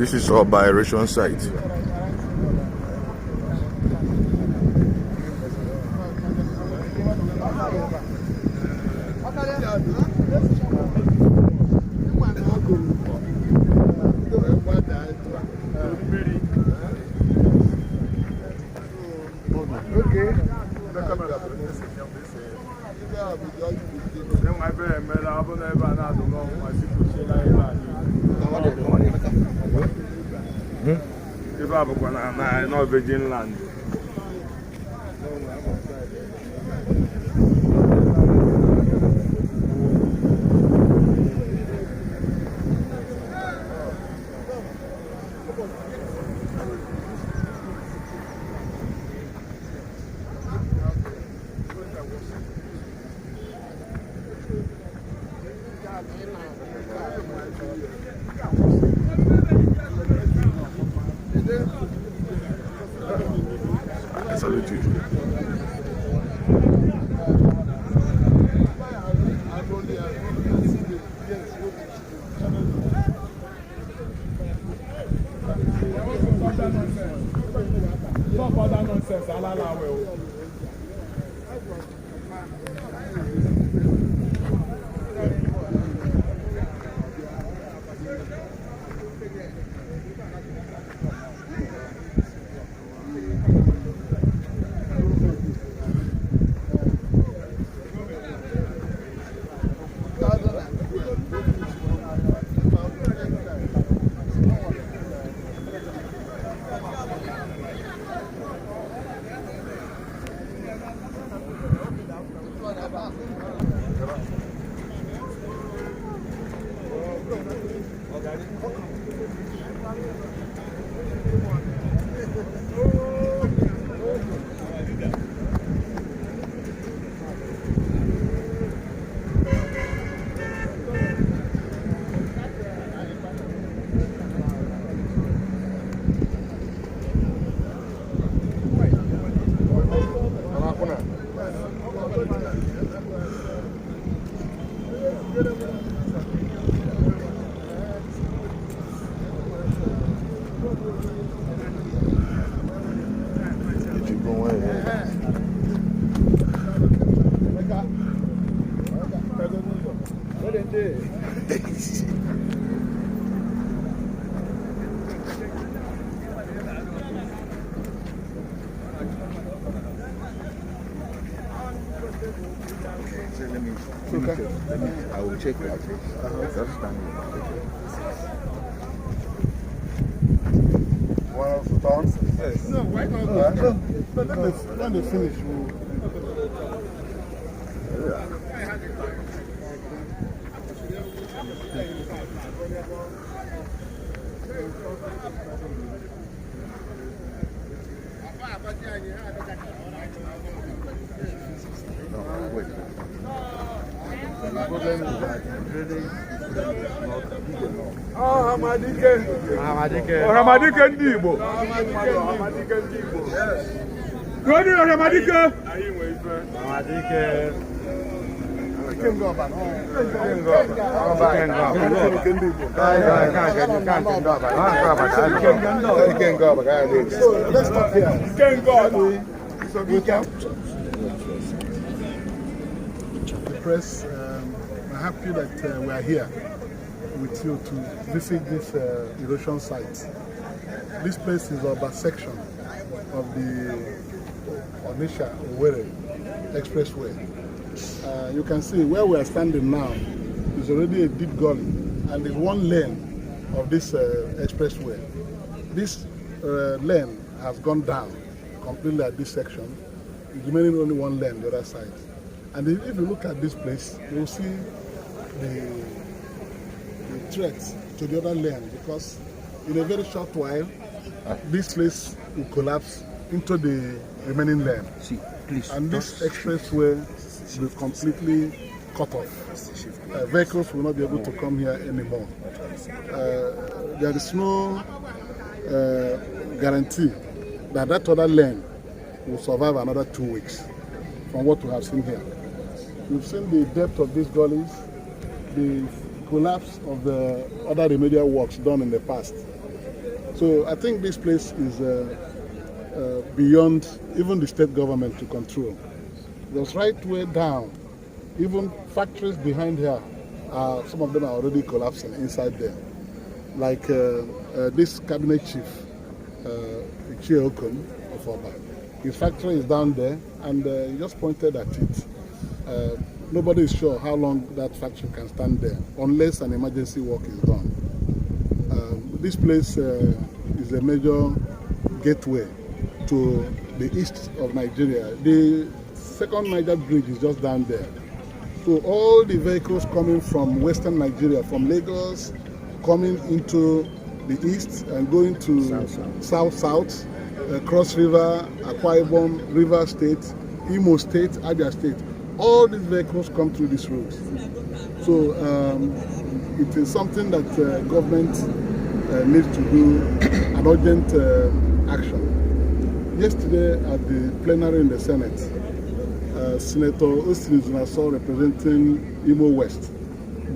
This is Oba Erosion site. No virgin land. I will check that. One of the towns? Yes. No, why not? Let me finish. Wait. Hamadike ndị Igbo. Godi na Hamadike. Hamadike. Let's stop here. The press, I'm happy that we are here with you to visit this erosion site. This place is Oba section of the Onitsha-Owerri Expressway. You can see where we are standing now is already a deep gully, and it's one lane of this expressway. This lane has gone down completely at this section, remaining only one lane the other side. And if you look at this place, you will see the threat to the other lane, because in a very short while, this place will collapse into the remaining lane. See, please. And this expressway will be completely cut off. Vehicles will not be able to come here anymore. There is no guarantee that that other lane will survive another 2 weeks from what we have seen here. We've seen the depth of these gullies, the collapse of the other remedial works done in the past. So I think this place is beyond even the state government to control. Because right way down, even factories behind here, some of them are already collapsing inside there. Like this cabinet chief, Okom of Oba. His factory is down there, and he just pointed at it. Nobody is sure how long that factory can stand there, unless an emergency work is done. This place is a major gateway to the east of Nigeria. The second Niger bridge is just down there. So all the vehicles coming from western Nigeria, from Lagos, coming into the east and going to south, Cross River, Akwa Ibom, River State, Imo State, Abia State, all these vehicles come through this road. So it is something that government needs to do an urgent action. Yesterday at the plenary in the Senate, Senator Austin Zunaso, representing Imo West,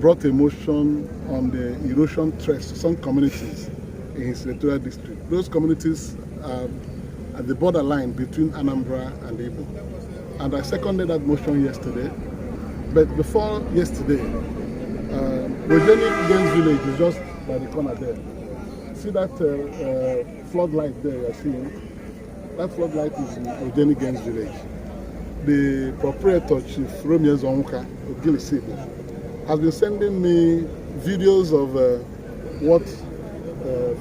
brought a motion on the erosion threats to some communities in his senatorial district. Those communities are at the borderline between Anambra and Igbo. And I seconded that motion yesterday. But before yesterday, Rojeny Village is just by the corner there. See that floodlight there you're seeing? That floodlight is in Rojeny Village. The proprietor, Chief Romeo Zonka of Gilisibo, has been sending me videos of what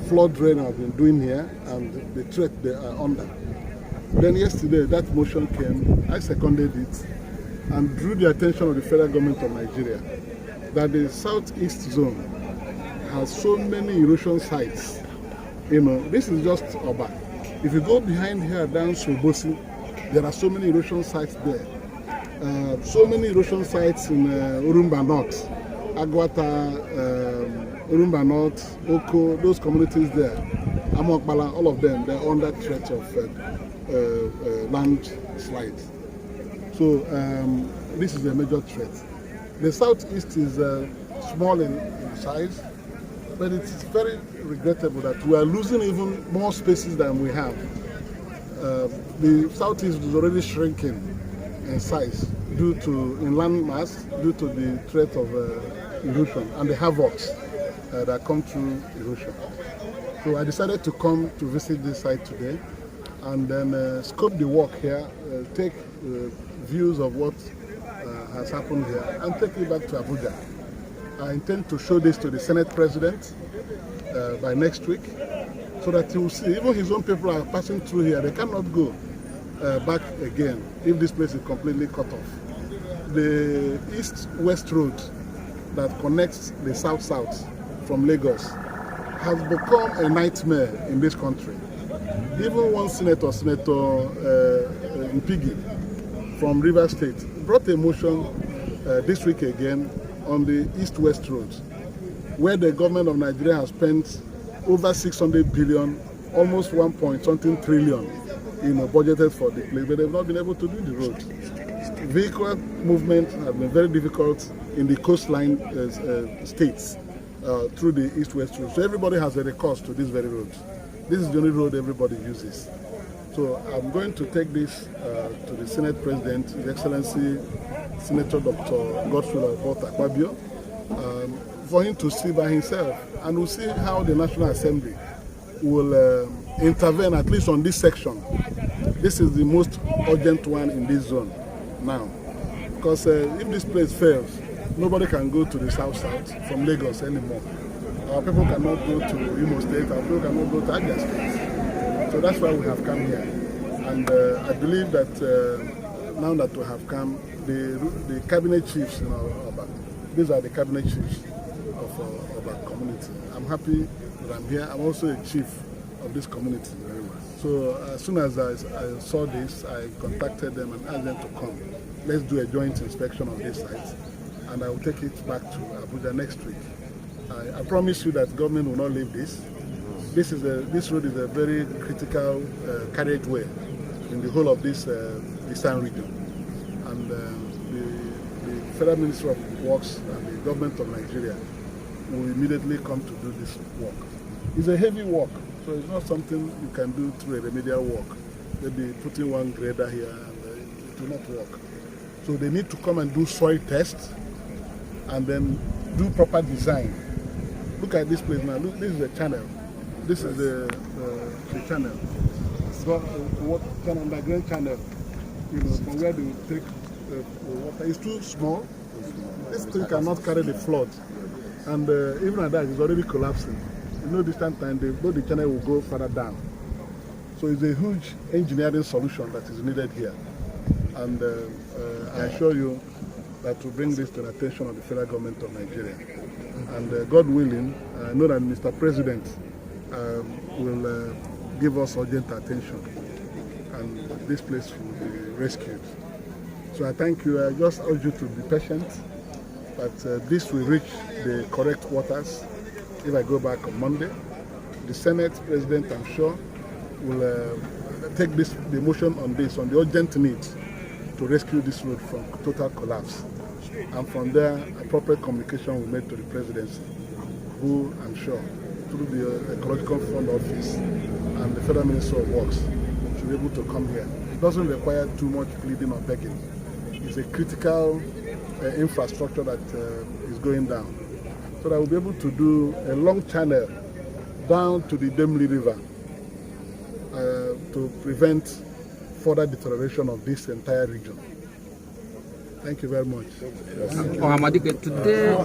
flood rain has been doing here and the threat they are under. Then yesterday that motion came, I seconded it and drew the attention of the federal government of Nigeria that the southeast zone has so many erosion sites. You know, this is just Oba. If you go behind here down Sobosi, there are so many erosion sites there. So many erosion sites in Urumba North, Agwata, Urumba North, Oko, those communities there, Amokbala, all of them, they're under threat of landslide. So this is a major threat. The southeast is small in size, but it's very regrettable that we are losing even more spaces than we have. The southeast is already shrinking in size due to inland mass, due to the threat of erosion and the havocs that come through erosion. So I decided to come to visit this site today and then scope the work here, take views of what has happened here and take it back to Abuja. I intend to show this to the Senate President by next week so that he will see, even his own people are passing through here, they cannot go back again if this place is completely cut off. The east-west road that connects the south-south from Lagos has become a nightmare in this country. Even one Senator Mpigi from River State, brought a motion this week again on the east-west road, where the government of Nigeria has spent over 600 billion, almost 1.something trillion, budgeted for the place, but they've not been able to do the road. Vehicle movement has been very difficult in the coastline states through the east-west road. So everybody has a recourse to this very road. This is the only road everybody uses. So I'm going to take this to the Senate President, His Excellency Senator Dr. Godswill Akpabio, for him to see by himself, and we'll see how the National Assembly will intervene, at least on this section. This is the most urgent one in this zone now, because if this place fails, nobody can go to the south-south from Lagos anymore. Our people cannot go to Imo State, our people cannot go to Abia State. So that's why we have come here. And I believe that now that we have come, the cabinet chiefs, these are the cabinet chiefs of our community. I'm happy that I'm here. I'm also a chief of this community. So as soon as I saw this, I contacted them and asked them to come. Let's do a joint inspection of this site, and I will take it back to Abuja next week. I promise you that government will not leave this. This road is a very critical carriageway in the whole of this eastern region, and the Federal Ministry of Works and the government of Nigeria will immediately come to do this work. It's a heavy work. So it's not something you can do through a remedial work. Maybe putting one grader here and it will not work. So they need to come and do soil tests and then do proper design. Look at this place now. Look, this is the channel. This is the channel. It's got an underground channel, from where they will take the water. It's too small. This thing cannot carry the flood. And even at that, it's already collapsing. No distant time, the channel will go further down. So it's a huge engineering solution that is needed here. And I assure you that to bring this to the attention of the federal government of Nigeria. And God willing, I know that Mr. President will give us urgent attention and this place will be rescued. So I thank you. I just urge you to be patient, that this will reach the correct waters if I go back on Monday. The Senate President, I'm sure, will take the motion on the urgent need to rescue this road from total collapse. And from there, appropriate communication will be made to the presidency, who I'm sure, through the Ecological Fund Office and the Federal Ministry of Works, should be able to come here. It doesn't require too much pleading or begging. It's a critical infrastructure that is going down. So that we'll be able to do a long channel down to the Idemili River to prevent further deterioration of this entire region. Thank you very much. Ohamadike, today,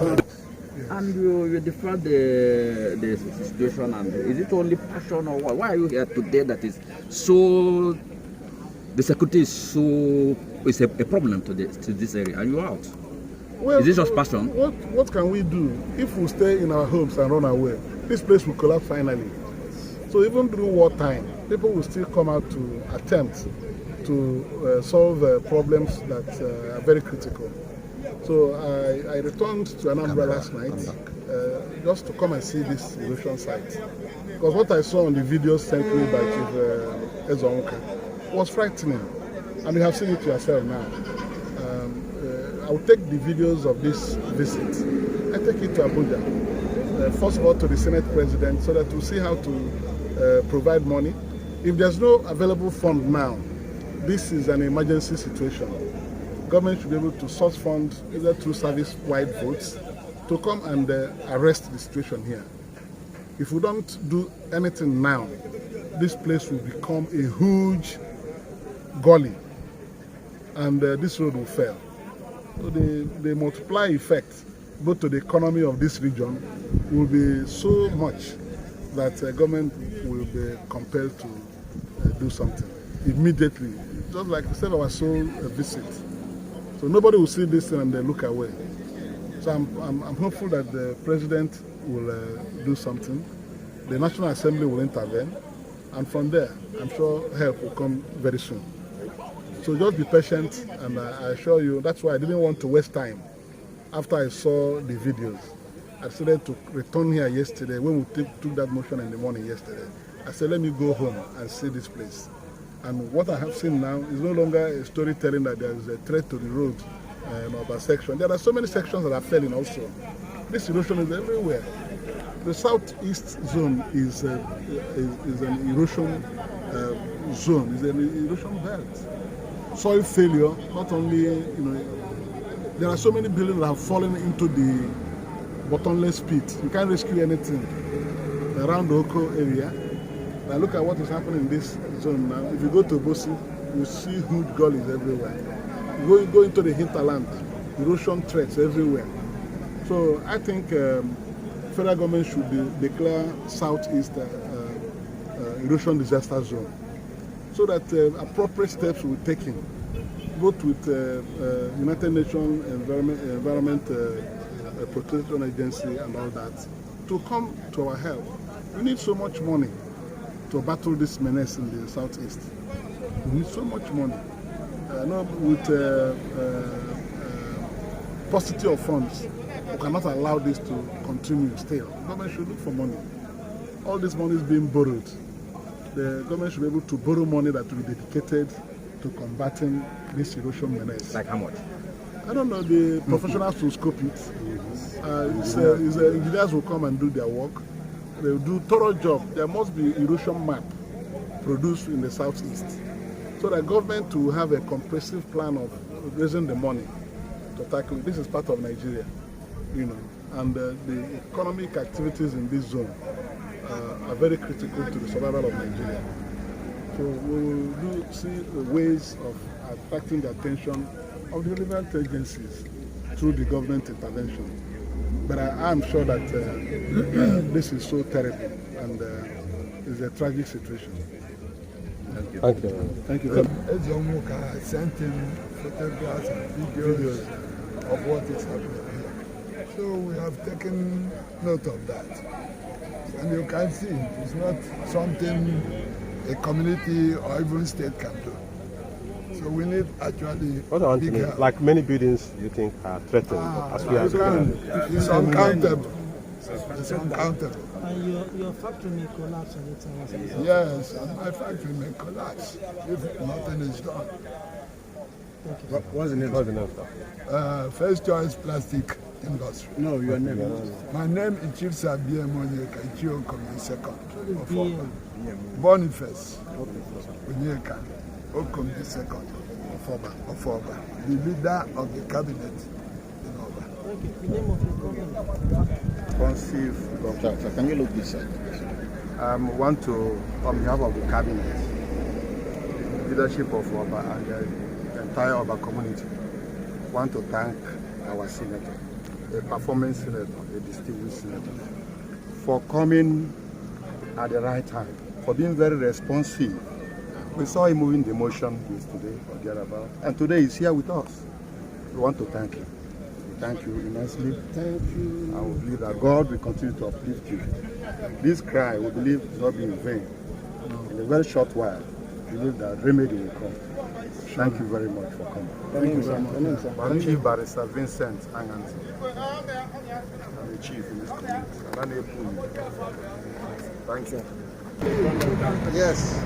and you define the situation, and is it only passion or why are you here today that is so, the security is so, it's a problem to this area? Are you out? Well, is this just passion? What can we do if we stay in our homes and run away? This place will collapse finally. So even during wartime, people will still come out to attempt to solve problems that are very critical. So I returned to Anambra last night just to come and see this erosion site. Because what I saw on the video sent me by Chief Ezonka was frightening. And you have seen it yourself now. I will take the videos of this visit. I take it to Abuja. First of all to the Senate President so that we'll see how to provide money. If there's no available fund now, this is an emergency situation. Government should be able to source funds either through service-wide votes to come and arrest the situation here. If we don't do anything now, this place will become a huge gully and this road will fail. So the multiply effect both to the economy of this region will be so much that government will be compelled to do something immediately. Just like instead of our sole visit. So nobody will see this and they look away. So I'm hopeful that the president will do something. The National Assembly will intervene. And from there, I'm sure help will come very soon. So just be patient, and I assure you, that's why I didn't want to waste time. After I saw the videos, I decided to return here yesterday, when we took that motion in the morning yesterday. I said, let me go home and see this place. And what I have seen now is no longer a storytelling that there is a threat to the road in Oba section. There are so many sections that are failing also. This erosion is everywhere. The southeast zone is an erosion zone, is an erosion belt. Soil failure, not only, there are so many buildings that have fallen into the bottomless pit. You can't rescue anything around the Oko area. Now look at what is happening in this zone now. If you go to Bosi, you see huge gullies everywhere. You go into the hinterland, erosion threats everywhere. So I think federal government should declare southeast erosion disaster zone, so that appropriate steps will be taken, both with United Nations Environment Protection Agency and all that, to come to our help. We need so much money to battle this menace in the southeast. We need so much money. With paucity of funds, we cannot allow this to continue still. The government should look for money. All this money is being borrowed. The government should be able to borrow money that will be dedicated to combating this erosion menace. Like how much? I don't know. The professionals will scope it. Engineers will come and do their work. they will do thorough job. There must be erosion map produced in the southeast, so that government will have a comprehensive plan of raising the money to tackle it. This is part of Nigeria, you know, and the economic activities in this zone are very critical to the survival of Nigeria. So we will see ways of attracting the attention of the relevant agencies through the government intervention. But I am sure that this is so terrible and it's a tragic situation. Thank you. Thank you. Thank you. Ezomuka sent in photographs and videos of what is happening here. So we have taken note of that. And you can see it's not something a community or even state can do. So we need actually What I want to bigger. know, like many buildings you think are threatened as we are It's uncountable. It's uncountable. And your factory may collapse anytime. Yes, and my factory may collapse if nothing is done. What's the name? What's the name, sir? First choice plastic industry. No, your name. My name is Chief Sabia Monyeka, Ichiokom the second. Boniface Onyeka, Okom the second. Of Oba, the leader of the cabinet in Oba. Okay, the name of your company. Sir, can you look this side? Want to, on behalf of the cabinet, leadership of Oba and the entire Oba community, want to thank our senator, a performing senator, a distinguished senator, for coming at the right time, for being very responsive. We saw him moving the motion yesterday or thereabout, and today he's here with us. We want to thank him. Thank you immensely. Thank you. And we believe that God will continue to uplift you. This cry, we believe, will not be in vain. In a very short while, we believe that remedy will come. Thank you very much for coming. Thank you so much. My Chief Barrister Vincent Angansi. I'm the chief in this community. Thank you. Yes.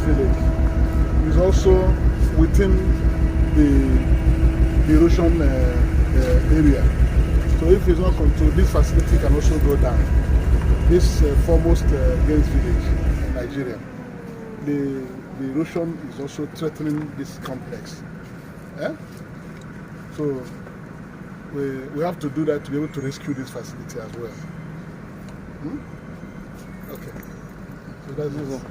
Village is also within the erosion area. So if it's not controlled, this facility can also go down. This foremost Gaines Village in Nigeria, the erosion is also threatening this complex. So we have to do that to be able to rescue this facility as well. Okay. So that's it.